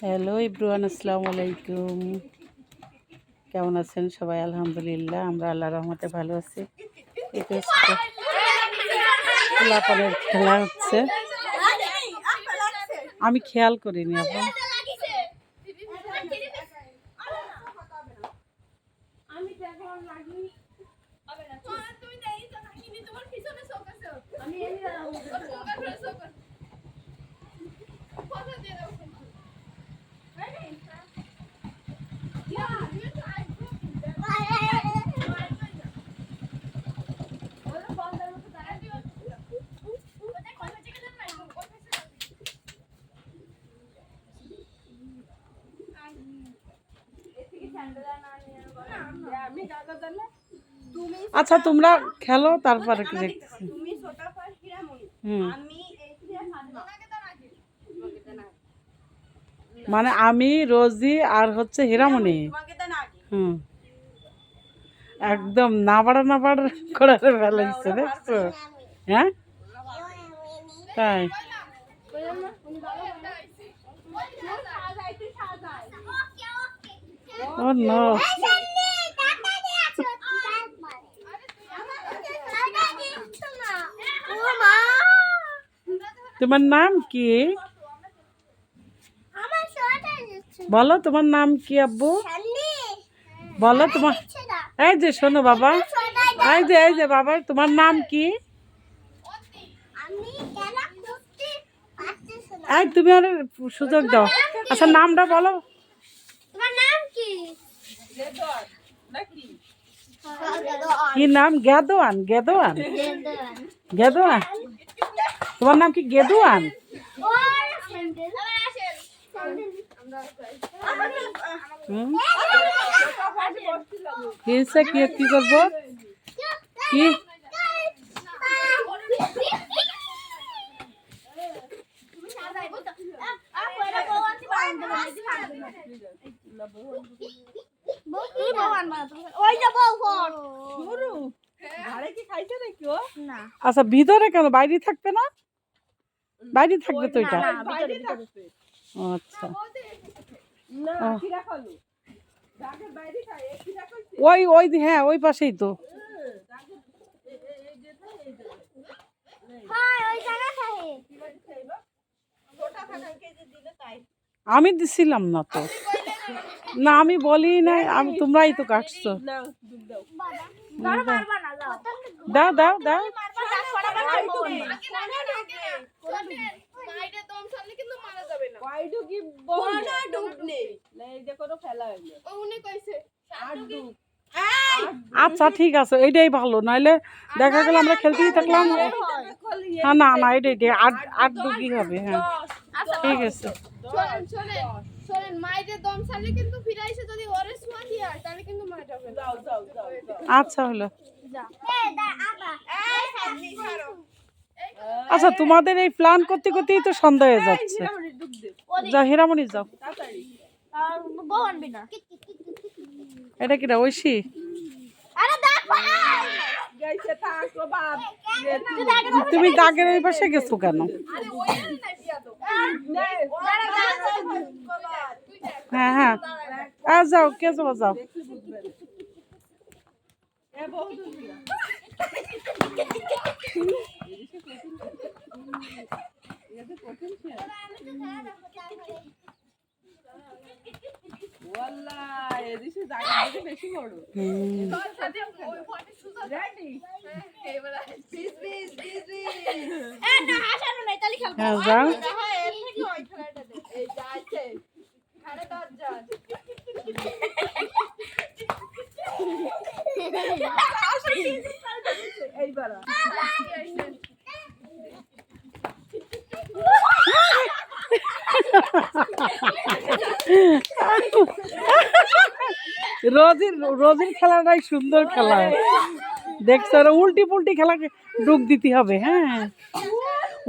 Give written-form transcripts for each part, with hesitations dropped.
Hello everyone, আসসালামু আলাইকুম। কেমন আছেন সবাই? আলহামদুলিল্লাহ, আমরা আল্লাহর রহমতে ভালো আছি। এটা হচ্ছে পোলাপানের খেলা হচ্ছে, আমি খেয়াল করিনি আপা। আচ্ছা তোমরা খেলো, তারপরে কি দেখতেছি। মানে আমি, রোজি আর হচ্ছে হীরামণি। হুম, একদম না বাড়া করে ফেলাইছে, দেখছো? হ্যাঁ তাই। ও নো, তোমার নাম কি? বলো তোমার নাম কি আব্বু? বলো তোমার, এই যে শোনো বাবা, এই যে বাবা, তোমার নাম কি? এই তুমি আর সুযোগ দাও। আচ্ছা নামটা বলো। কি নাম? গেদোয়ান। গেদোয়ান, গেদোয়ান। তোমার নাম কি গেদোয়ান? কি করবো? কি আচ্ছা ভিতরে কেন? বাইরে থাকবে না? বাইরে থাকবে তো এটা। আচ্ছা ওই ওই হ্যাঁ, ওই পাশেই তো। আমি দিছিলাম না তো, না আমি বলি নাই, আমি তোমরাই তো কাটছো। দাও দাও দাও। আচ্ছা ঠিক আছে, এইটাই ভালো, নাইলে দেখা গেল আমরা খেলতেই থাকলাম। হ্যাঁ না না, এটাই আট ডুবি হবে। হ্যাঁ ঠিক আছে। আচ্ছা হলো। আচ্ছা তোমাদের এই প্ল্যান করতে করতেই তো সন্ধ্যা হয়ে যাচ্ছে। যাও হীরামণি যাও। এটা কিটা ঐশী? তুমি দাগের ওই পাশে গেছো কেন? হ্যাঁ হ্যাঁ, যাও কে যাবো, যাও। হ্যাঁ যাও। রোজির খেলাটাই সুন্দর খেলা, দেখছো? উল্টি পুল্টি খেলা ডুব দিতে হবে। হ্যাঁ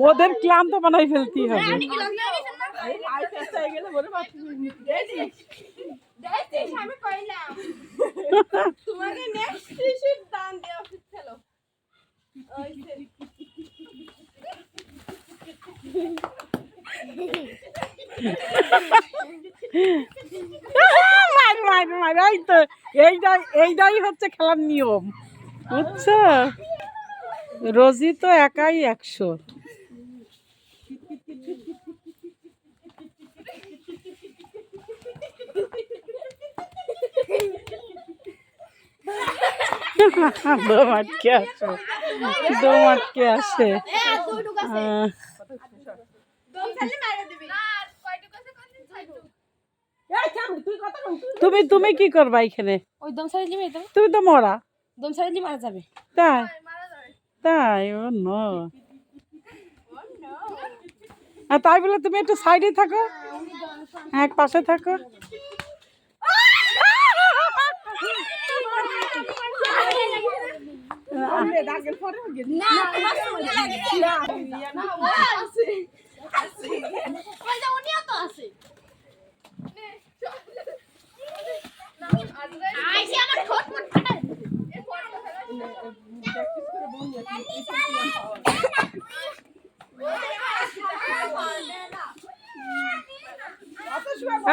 ওদের ক্লান্ত বানাই ফেলতে হবে। মার মার মার, এই তো এইটাই হচ্ছে খেলার নিয়ম, বুঝছো? রোজি তো একাই 100। দম আটকে আসে, দম আটকে আসে। তুমি তুমি কি করবা এখানে? ওই দম সারিলি মেয়ে তো তুমি তো মরা। দম সারিলি মারা যাবে। তাই তাই, ও নো। তাই বলে তুমি একটু সাইডে থাকো, এক পাশে থাকো।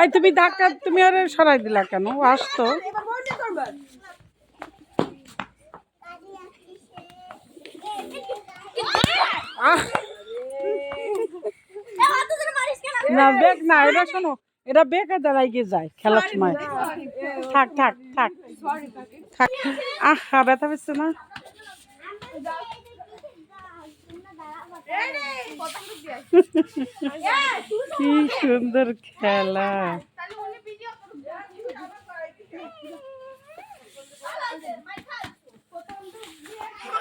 এই তুমি ধাক্কা, তুমি আর সরাই দিলা কেন? ও আসতো। না বেগ না, এটা শোনো, এটা বেগে দাঁড়াই গিয়ে যায় খেলার সময়। থাক থাক থাক থাক। আহা, ব্যথা পেয়েছে না? কি সুন্দর খেলা।